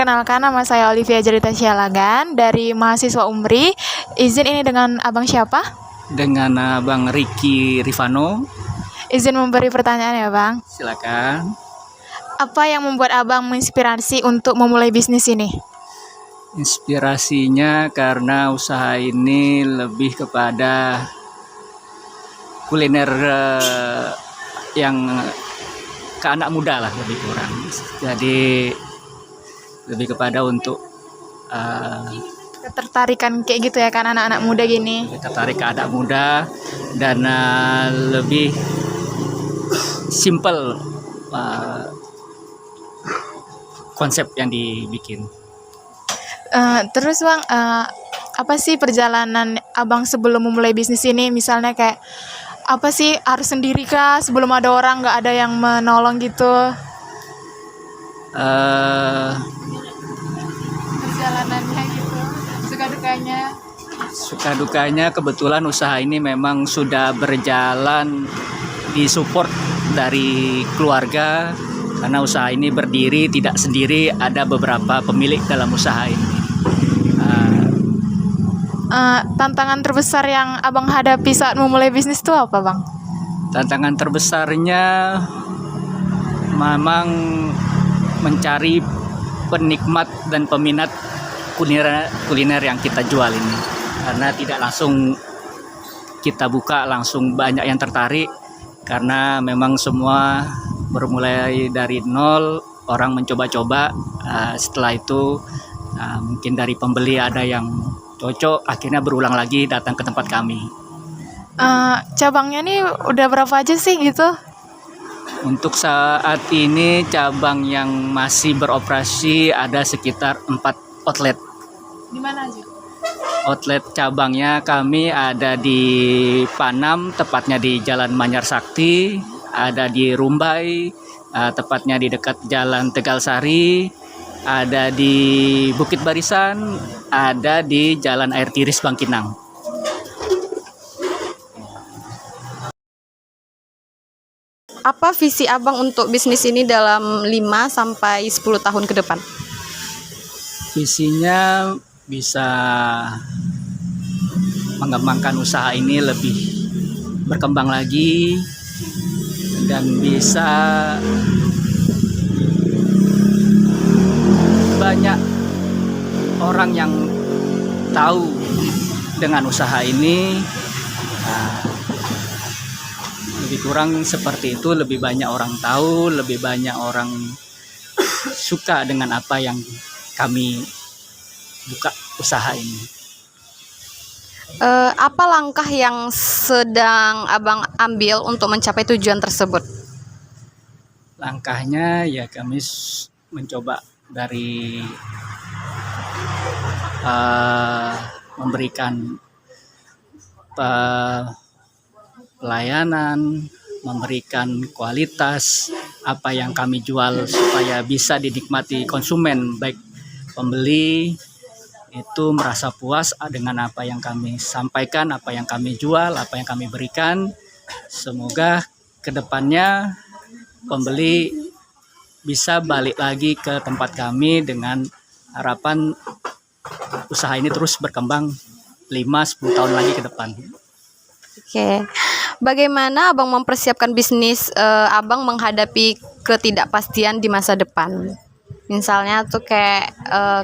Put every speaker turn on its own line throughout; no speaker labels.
perkenalkan nama saya Olivia Jelita Sialagan dari mahasiswa UMRI. Izin ini dengan Abang siapa?
Dengan Bang Ricky Rifano.
Izin memberi pertanyaan ya Bang.
Silakan.
Apa yang membuat Abang menginspirasi untuk memulai bisnis ini?
Inspirasinya karena usaha ini lebih kepada kuliner yang ke anak muda lah lebih kurang. Jadi lebih kepada untuk
Ketertarikan kayak gitu ya kan anak-anak muda gini.
tertarik ke anak muda dan lebih simple konsep yang dibikin.
Terus Bang, apa sih perjalanan Abang sebelum memulai bisnis ini? Misalnya kayak apa sih, harus sendiri kah sebelum ada orang, nggak ada yang menolong gitu? Perjalanannya gitu, suka dukanya.
Suka dukanya kebetulan usaha ini memang sudah berjalan disupport dari keluarga karena usaha ini berdiri tidak sendiri, ada beberapa pemilik dalam usaha ini.
Tantangan terbesar yang Abang hadapi saat memulai bisnis itu apa Bang?
Tantangan terbesarnya memang mencari penikmat dan peminat kuliner yang kita jual ini, karena tidak langsung kita buka langsung banyak yang tertarik, karena memang semua bermulai dari nol, orang mencoba-coba, setelah itu mungkin dari pembeli ada yang cocok, akhirnya berulang lagi datang ke tempat kami.
Cabangnya nih udah berapa aja sih gitu?
Untuk saat ini cabang yang masih beroperasi ada sekitar 4 outlet.
Di mana aja?
Outlet cabangnya kami ada di Panam, tepatnya di Jalan Manyar Sakti, ada di Rumbai, tepatnya di dekat Jalan Tegal Sari, ada di Bukit Barisan, ada di Jalan Air Tiris Bangkinang.
Apa visi Abang untuk bisnis ini dalam 5 sampai 10 tahun ke depan?
Visinya bisa mengembangkan usaha ini lebih berkembang lagi dan bisa banyak orang yang tahu dengan usaha ini. Lebih kurang seperti itu, lebih banyak orang tahu, lebih banyak orang suka dengan apa yang kami buka usaha ini.
Apa langkah yang sedang Abang ambil untuk mencapai tujuan tersebut?
Langkahnya ya kami mencoba dari memberikan pelayanan, memberikan kualitas apa yang kami jual supaya bisa dinikmati konsumen, baik pembeli itu merasa puas dengan apa yang kami sampaikan, apa yang kami jual, apa yang kami berikan. Semoga kedepannya pembeli bisa balik lagi ke tempat kami dengan harapan usaha ini terus berkembang 5-10 tahun lagi ke depan.
Oke. Bagaimana Abang mempersiapkan bisnis Abang menghadapi ketidakpastian di masa depan? Misalnya tuh kayak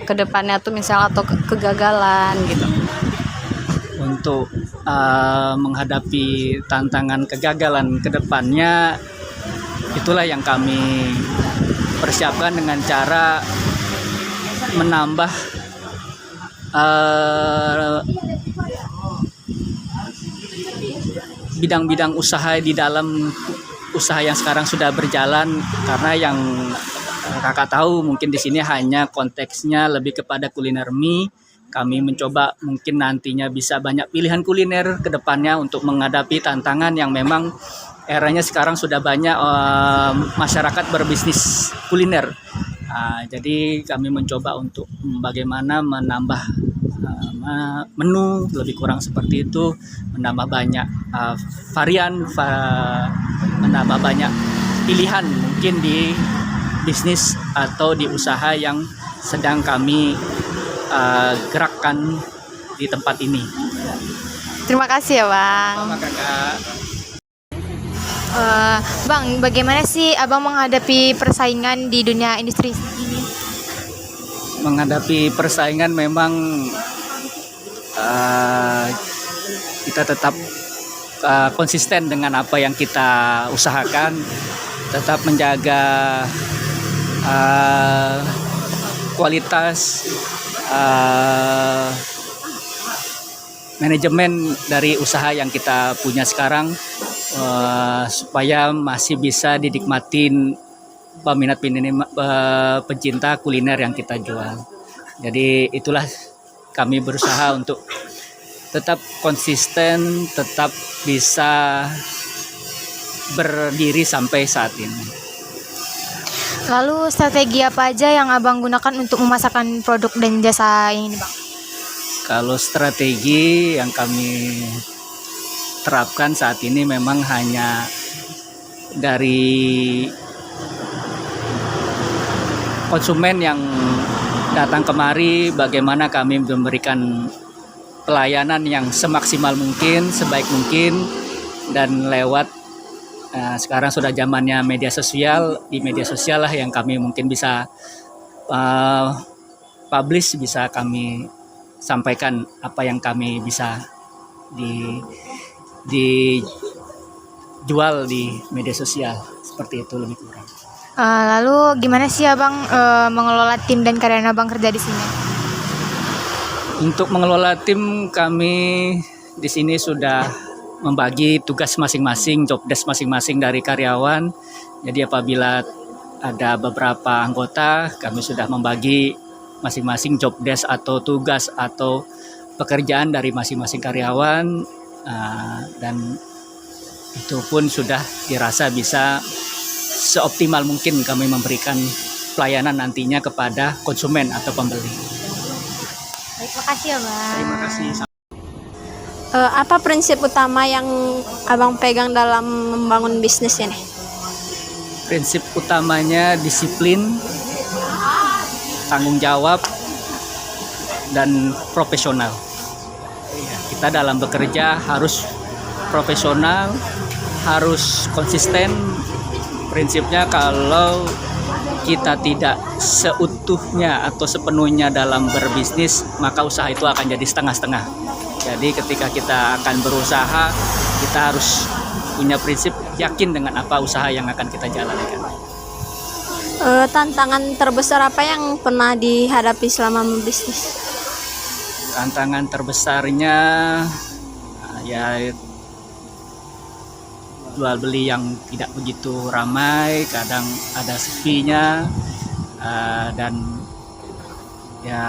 ke depannya tuh misalnya atau kegagalan gitu.
Untuk menghadapi tantangan kegagalan ke depannya, itulah yang kami persiapkan dengan cara menambah bidang-bidang usaha di dalam usaha yang sekarang sudah berjalan, karena yang kakak tahu mungkin di sini hanya konteksnya lebih kepada kuliner mie. Kami mencoba mungkin nantinya bisa banyak pilihan kuliner ke depannya untuk menghadapi tantangan yang memang eranya sekarang sudah banyak masyarakat berbisnis kuliner. Jadi kami mencoba untuk bagaimana menambah menu, lebih kurang seperti itu, menambah banyak varian, menambah banyak pilihan mungkin di bisnis atau di usaha yang sedang kami gerakkan di tempat ini.
Terima kasih ya Bang.
Sama Kakak.
Bang, bagaimana sih abang menghadapi persaingan di dunia industri ini?
Menghadapi persaingan memang kita tetap konsisten dengan apa yang kita usahakan, tetap menjaga kualitas manajemen dari usaha yang kita punya sekarang, supaya masih bisa dinikmatin pecinta kuliner yang kita jual. Jadi itulah kami berusaha untuk tetap konsisten, tetap bisa berdiri sampai saat ini.
Lalu strategi apa aja yang abang gunakan untuk memasarkan produk dan jasa ini, Bang?
Kalau strategi yang kami terapkan saat ini memang hanya dari konsumen yang datang kemari, bagaimana kami memberikan pelayanan yang semaksimal mungkin, sebaik mungkin, dan lewat sekarang sudah zamannya media sosial, di media sosial lah yang kami mungkin bisa publish, bisa kami sampaikan apa yang kami bisa dijual di media sosial, seperti itu lebih kurang.
Lalu gimana sih abang mengelola tim dan karyawan abang kerja di sini?
Untuk mengelola tim, kami di sini sudah membagi tugas masing-masing, job desk masing-masing dari karyawan. Jadi apabila ada beberapa anggota, kami sudah membagi masing-masing job desk atau tugas atau pekerjaan dari masing-masing karyawan, dan itu pun sudah dirasa bisa seoptimal mungkin kami memberikan pelayanan nantinya kepada konsumen atau pembeli.
Terima kasih ya, Bang.
Terima kasih.
Apa prinsip utama yang abang pegang dalam membangun bisnis ini?
Prinsip utamanya disiplin, tanggung jawab, dan profesional. Kita dalam bekerja harus profesional, harus konsisten. Prinsipnya kalau kita tidak seutuhnya atau sepenuhnya dalam berbisnis, maka usaha itu akan jadi setengah-setengah. Jadi ketika kita akan berusaha, kita harus punya prinsip yakin dengan apa usaha yang akan kita jalankan.
Tantangan terbesar apa yang pernah dihadapi selama berbisnis?
Tantangan terbesarnya ya jual beli yang tidak begitu ramai, kadang ada sepinya, dan ya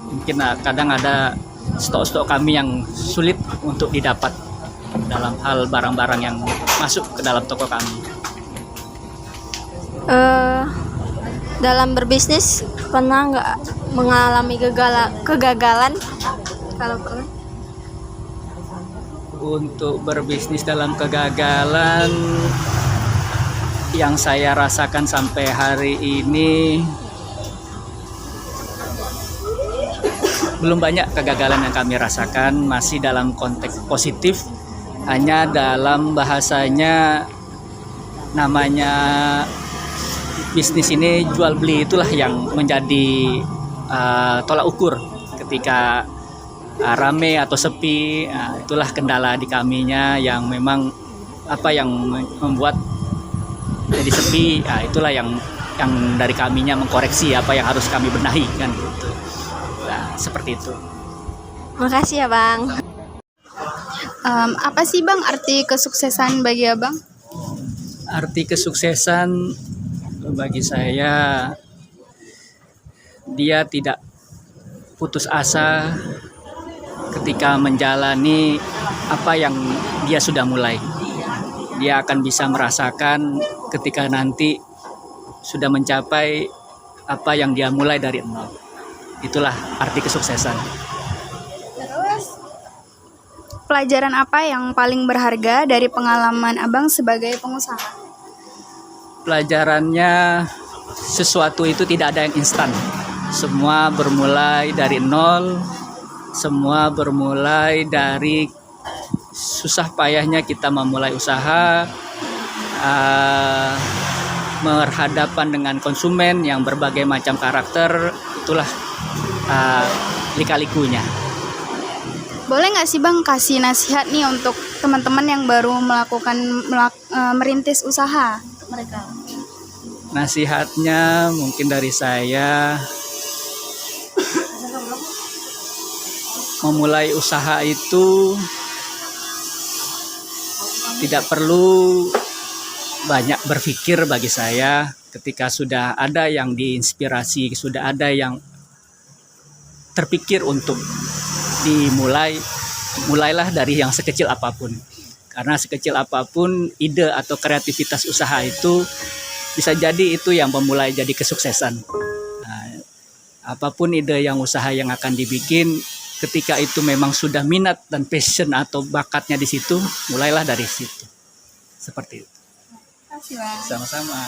mungkin kadang ada stok-stok kami yang sulit untuk didapat dalam hal barang-barang yang masuk ke dalam toko kami.
Dalam berbisnis pernah nggak mengalami kegagalan? Kalau pernah?
Untuk berbisnis dalam kegagalan yang saya rasakan sampai hari ini, belum banyak kegagalan yang kami rasakan, masih dalam konteks positif. Hanya dalam bahasanya namanya bisnis ini jual beli, itulah yang menjadi tolak ukur ketika rame atau sepi. Itulah kendala di kaminya yang memang apa yang membuat jadi sepi. Itulah yang dari kaminya mengkoreksi apa yang harus kami benahi kan gitu. Seperti itu.
Makasih ya Bang.
Apa sih Bang arti kesuksesan bagi Abang?
Arti kesuksesan bagi saya, dia tidak putus asa ketika menjalani apa yang dia sudah mulai. Dia akan bisa merasakan ketika nanti sudah mencapai apa yang dia mulai dari nol. Itulah arti kesuksesan.
Terus, pelajaran apa yang paling berharga dari pengalaman Abang sebagai pengusaha?
Pelajarannya sesuatu itu tidak ada yang instan. Semua bermulai dari nol, semua bermulai dari susah payahnya kita memulai usaha, berhadapan dengan konsumen yang berbagai macam karakter, itulah lika-likunya.
Boleh nggak sih Bang kasih nasihat nih untuk teman-teman yang baru merintis usaha untuk mereka?
Nasihatnya mungkin dari saya, memulai usaha itu tidak perlu banyak berpikir bagi saya. Ketika sudah ada yang diinspirasi, sudah ada yang terpikir untuk dimulai, mulailah dari yang sekecil apapun. Karena sekecil apapun ide atau kreativitas usaha itu bisa jadi itu yang memulai jadi kesuksesan. Nah, apapun ide yang usaha yang akan dibikin, ketika itu memang sudah minat dan passion atau bakatnya di situ, mulailah dari situ. Seperti itu.
Terima kasih Bang.
Sama-sama.